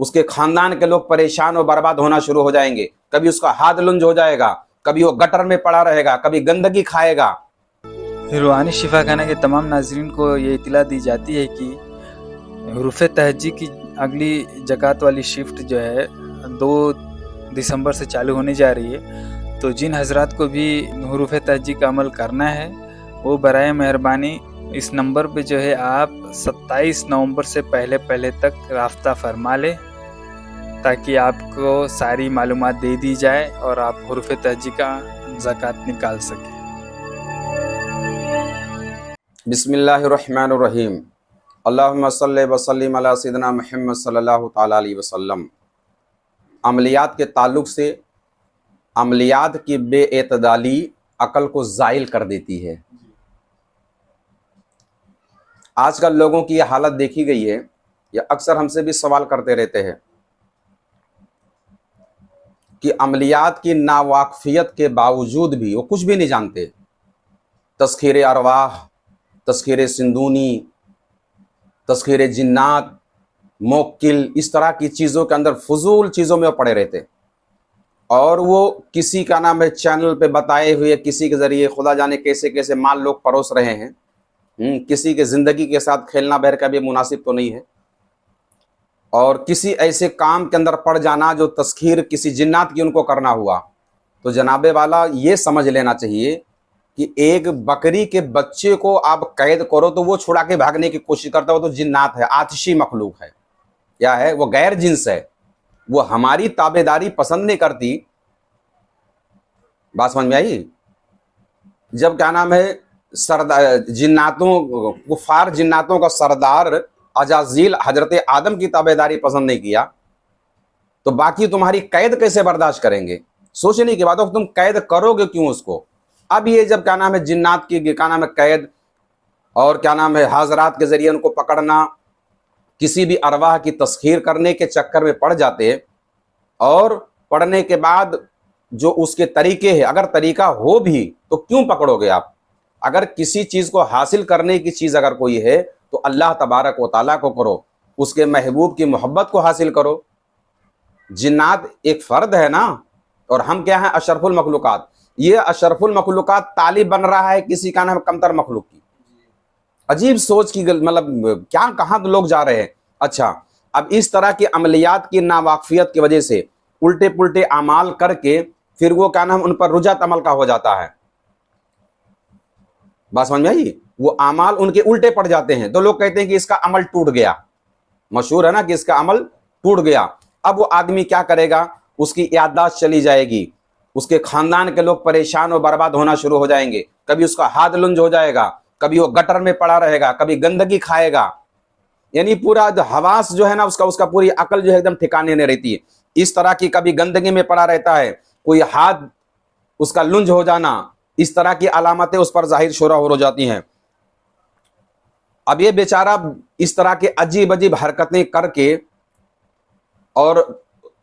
اس کے خاندان کے لوگ پریشان و برباد ہونا شروع ہو جائیں گے. کبھی اس کا ہاتھ لنج ہو جائے گا, کبھی وہ گٹر میں پڑا رہے گا, کبھی گندگی کھائے گا. روحانی شفا خانہ کے تمام ناظرین کو یہ اطلاع دی جاتی ہے کہ حروف تہجی کی اگلی زکوٰۃ والی شفٹ جو ہے 2 دسمبر سے چالو ہونے جا رہی ہے. تو جن حضرات کو بھی حروف تہجی کا عمل کرنا ہے وہ برائے مہربانی اس نمبر پہ جو ہے آپ 27 نومبر سے پہلے تک رابطہ فرما لیں تاکہ آپ کو ساری معلومات دے دی جائے اور آپ حروف تہجی کا زکوٰۃ نکال سکیں. بسم اللہ الرحمن الرحیم. اللہم صلی وسلم علی سیدنا محمد صلی اللہ تعالیٰ علیہ وسلم. عملیات کے تعلق سے عملیات کی بے اعتدالی عقل کو زائل کر دیتی ہے. آج کل لوگوں کی یہ حالت دیکھی گئی ہے, یا اکثر ہم سے بھی سوال کرتے رہتے ہیں کہ عملیات کی ناواقفیت کے باوجود بھی وہ کچھ بھی نہیں جانتے. تذکیر ارواح, تذکیر سندونی, تذکیر جنات, موکل, اس طرح کی چیزوں کے اندر فضول چیزوں میں وہ پڑے رہتے, اور وہ کسی کا نام ہے چینل پہ بتائے ہوئے کسی کے ذریعے خدا جانے کیسے کیسے مال لوگ پروس رہے ہیں. کسی کے زندگی کے ساتھ کھیلنا بہر کا بھی مناسب تو نہیں ہے, اور کسی ایسے کام کے اندر پڑ جانا جو تذکیر کسی جنات کی ان کو کرنا ہوا. تو جناب والا یہ سمجھ لینا چاہیے کہ ایک بکری کے بچے کو آپ قید کرو تو وہ چھڑا کے بھاگنے کی کوشش کرتا ہو تو جنات ہے, آتشی مخلوق ہے, کیا ہے وہ غیر جنس ہے, وہ ہماری تابعداری پسند نہیں کرتی. بات سمجھ میں آئی؟ جب کیا نام ہے جناتوں کفار جناتوں کا سردار عزازیل حضرت آدم کی تابعداری پسند نہیں کیا تو باقی تمہاری قید کیسے برداشت کریں گے؟ سوچنے کی بات ہو تم قید کرو گے کیوں اس کو. اب یہ جب کیا نام ہے جنات کی کیا نام ہے قید اور کیا نام ہے حاضرات کے ذریعے ان کو پکڑنا, کسی بھی ارواح کی تسخیر کرنے کے چکر میں پڑ جاتے, اور پڑھنے کے بعد جو اس کے طریقے ہیں, اگر طریقہ ہو بھی تو کیوں پکڑو گے آپ؟ اگر کسی چیز کو حاصل کرنے کی چیز اگر کوئی ہے تو اللہ تبارک و تعالیٰ کو کرو, اس کے محبوب کی محبت کو حاصل کرو. جنات ایک فرد ہے نا, اور ہم کیا ہیں اشرف المخلوقات. یہ اشرف المخلوقات طالب بن رہا ہے کسی کا نام کمتر مخلوق کی. عجیب سوچ کی مطلب کیا کہاں لوگ جا رہے ہیں. اچھا, اب اس طرح کی عملیات کی ناواقفیت کی وجہ سے الٹے پلٹے اعمال کر کے پھر وہ کیا نام ان پر رجعت عمل کا ہو جاتا ہے. بات سمجھ میں آئی؟ وہ اعمال ان کے الٹے پڑ جاتے ہیں تو لوگ کہتے ہیں کہ اس کا عمل ٹوٹ گیا. مشہور ہے نا کہ اس کا عمل ٹوٹ گیا. اب وہ آدمی کیا کرے گا؟ اس کی یادداشت چلی جائے گی, اس کے خاندان کے لوگ پریشان و برباد ہونا شروع ہو جائیں گے. کبھی اس کا ہاتھ لنج ہو جائے گا, کبھی وہ گٹر میں پڑا رہے گا, کبھی گندگی کھائے گا. یعنی پورا حواس جو ہے نا اس کا پوری عقل جو ہے ایک دم ٹھکانے نہیں رہتی ہے. اس طرح کی کبھی گندگی میں پڑا رہتا ہے, کوئی ہاتھ اس کا لنج ہو جانا, اس طرح کی علامتیں اس پر ظاہر شورہ ہو جاتی ہیں. اب یہ بیچارہ اس طرح کے عجیب عجیب حرکتیں کر کے, اور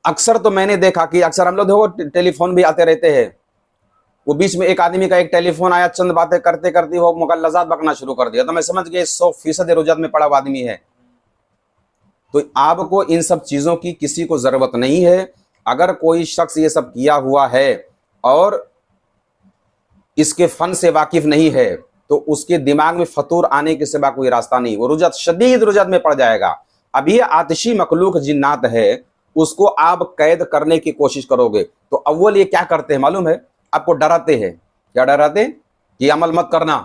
اکثر تو میں نے دیکھا کہ اکثر ہم لوگ دیکھو ٹیلی فون بھی آتے رہتے ہیں. وہ بیچ میں ایک آدمی کا ایک ٹیلی فون آیا, چند باتیں کرتے کرتے وہ مغلظات بکنا شروع کر دیا, تو میں سمجھ گیا 100% رجعت میں پڑا ہوا آدمی ہے. تو آپ کو ان سب چیزوں کی کسی کو ضرورت نہیں ہے. اگر کوئی شخص یہ سب کیا ہوا ہے اور اس کے فن سے واقف نہیں ہے تو اس کے دماغ میں فطور آنے کے سوا کوئی راستہ نہیں, وہ رجعت شدید رجعت میں پڑ جائے گا. اب یہ آتشی مخلوق جنات ہے, اس کو آپ قید کرنے کی کوشش کرو گے تو اول یہ کیا کرتے ہیں معلوم ہے؟ آپ کو ڈراتے ہیں. کیا ڈراتے ہیں؟ کہ عمل مت کرنا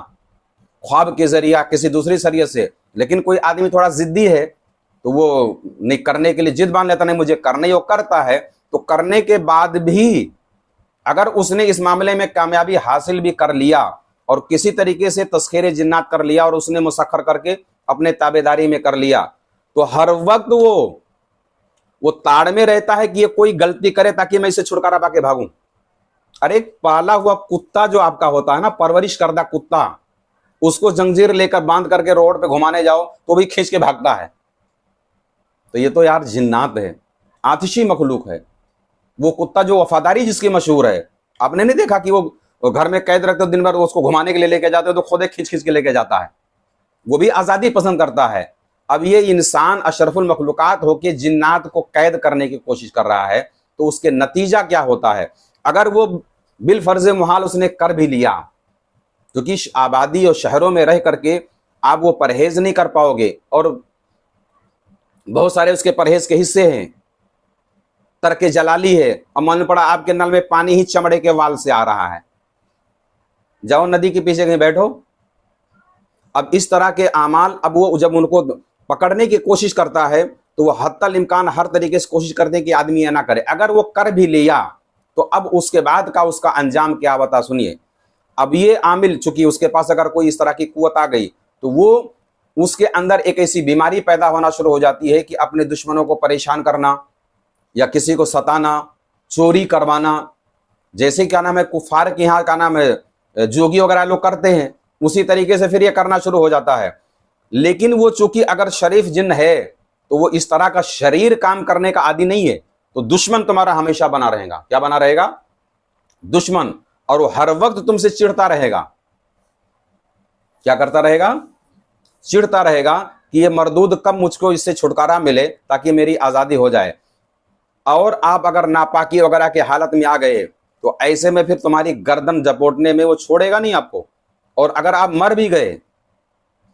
خواب کے ذریعہ کسی دوسری شریعت سے. لیکن کوئی آدمی تھوڑا ضدی ہے تو وہ نہیں کرنے کے لیے ضد باندھ لیتا, نہیں مجھے کرنا ہی, وہ کرتا ہے. تو کرنے کے بعد بھی اگر اس نے اس معاملے میں کامیابی حاصل بھی کر لیا اور کسی طریقے سے تسخیر جنات کر لیا اور اس نے مسخر کر کے اپنے تابعداری میں کر لیا, تو ہر وقت وہ تاڑ میں رہتا ہے کہ یہ کوئی غلطی کرے تاکہ میں اسے چھٹکارا پا کے بھاگوں. ارے پالا ہوا کتا جو آپ کا ہوتا ہے نا, پرورش کردہ کتا, اس کو زنجیر لے کر باندھ کر کے روڈ پہ گھمانے جاؤ تو بھی کھینچ کے بھاگتا ہے. تو یہ تو یار جنات ہے, آتشی مخلوق ہے. وہ کتا جو وفاداری جس کی مشہور ہے, آپ نے نہیں دیکھا کہ وہ گھر میں قید رکھتے دن بھر اس کو گھمانے کے لیے لے کے جاتے تو خود کھینچ کے لے کے جاتا ہے. وہ بھی آزادی پسند کرتا ہے. اب یہ انسان اشرف المخلوقات ہو کے جنات کو قید کرنے کی کوشش کر رہا ہے تو اس کے نتیجہ کیا ہوتا ہے؟ اگر وہ بالفرض محال اس نے کر بھی لیا، کیونکہ آبادی اور شہروں میں رہ کر کے آپ وہ پرہیز نہیں کر پاؤ گے، اور بہت سارے اس کے پرہیز کے حصے ہیں، ترک جلالی ہے، اور معلوم پڑا آپ کے نل میں پانی ہی چمڑے کے وال سے آ رہا ہے، جاؤ ندی کے پیچھے کہیں بیٹھو۔ اب اس طرح کے اعمال، اب وہ جب ان کو پکڑنے کی کوشش کرتا ہے تو وہ حتی الامکان ہر طریقے سے کوشش کرتے ہیں کہ آدمی یہ نہ کرے۔ اگر وہ کر بھی لیا تو اب اس کے بعد کا اس کا انجام کیا بتا سنیے۔ اب یہ عامل چونکہ اس کے پاس اگر کوئی اس طرح کی قوت آ گئی تو وہ اس کے اندر ایک ایسی بیماری پیدا ہونا شروع ہو جاتی ہے کہ اپنے دشمنوں کو پریشان کرنا یا کسی کو ستانا، چوری کروانا، جیسے کیا نام ہے کفار کے یہاں کا نام ہے جوگی وغیرہ لوگ کرتے ہیں، اسی طریقے سے پھر یہ کرنا شروع ہو جاتا ہے۔ لیکن وہ چونکہ اگر شریف جن ہے تو وہ اس طرح کا شریر کام کرنے کا عادی نہیں ہے، تو دشمن تمہارا ہمیشہ بنا رہے گا۔ کیا بنا رہے گا؟ دشمن، اور وہ ہر وقت تم سے چڑھتا رہے گا۔ کیا کرتا رہے گا؟ چڑھتا رہے گا کہ یہ مردود کب مجھ کو اس سے چھٹکارا ملے تاکہ میری آزادی ہو جائے۔ اور آپ اگر ناپاکی وغیرہ کے حالت میں آ گئے تو ایسے میں پھر تمہاری گردن جپوٹنے میں وہ چھوڑے گا نہیں آپ کو۔ اور اگر آپ مر بھی گئے،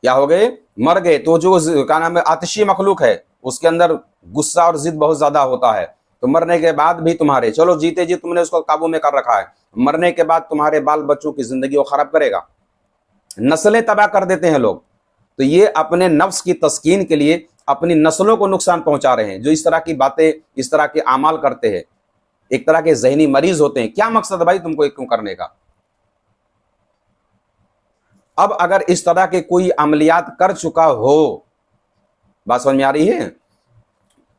کیا ہو گئے؟ مر گئے، تو جو کیا نام ہے آتشی مخلوق ہے اس کے اندر غصہ اور ضد بہت زیادہ ہوتا ہے، تو مرنے کے بعد بھی تمہارے، چلو جیتے جی تم نے اس کو قابو میں کر رکھا ہے، مرنے کے بعد تمہارے بال بچوں کی زندگی کو خراب کرے گا، نسلیں تباہ کر دیتے ہیں لوگ۔ تو یہ اپنے نفس کی تسکین کے لیے اپنی نسلوں کو نقصان پہنچا رہے ہیں جو اس طرح کی باتیں، اس طرح کے اعمال کرتے ہیں، ایک طرح کے ذہنی مریض ہوتے ہیں۔ کیا مقصد ہے بھائی تم کو یہ کیوں کرنے کا؟ اب اگر اس طرح کے کوئی عملیات کر چکا ہو، بات سمجھ میں آ رہی ہے،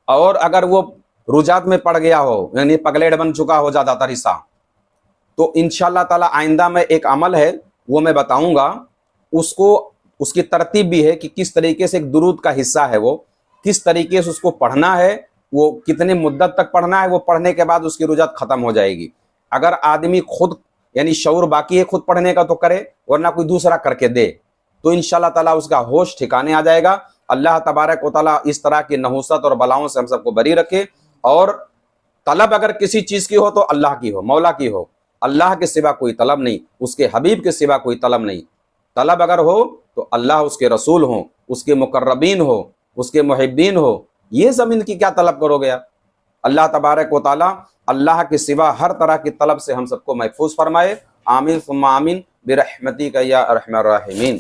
اور اگر وہ رجحات میں پڑ گیا ہو، یعنی پگلیٹ بن چکا ہو زیادہ تر حصہ، تو انشاءاللہ تعالی آئندہ میں ایک عمل ہے وہ میں بتاؤں گا، اس کی ترتیب بھی ہے کہ کس طریقے سے ایک درود کا حصہ ہے وہ کس طریقے سے اس کو پڑھنا ہے، وہ کتنے مدت تک پڑھنا ہے، وہ پڑھنے کے بعد اس کی رجحت ختم ہو جائے گی۔ اگر آدمی خود یعنی شعور باقی ہے خود پڑھنے کا تو کرے، ورنہ کوئی دوسرا کر کے دے، تو انشاءاللہ تعالی اس کا ہوش ٹھکانے آ جائے گا۔ اللہ تبارک و تعالی اس طرح کی نحوست اور بلاؤں سے ہم سب کو بری رکھے۔ اور طلب اگر کسی چیز کی ہو تو اللہ کی ہو، مولا کی ہو، اللہ کے سوا کوئی طلب نہیں، اس کے حبیب کے سوا کوئی طلب نہیں۔ طلب اگر ہو تو اللہ، اس کے رسول ہوں، اس کے مقربین ہو، اس کے محبین ہو، یہ زمین کی کیا طلب کرو گیا؟ اللہ تبارک و تعالی اللہ کے سوا ہر طرح کی طلب سے ہم سب کو محفوظ فرمائے۔ آمین ثم آمین برحمتک یا ارحم الراحمین۔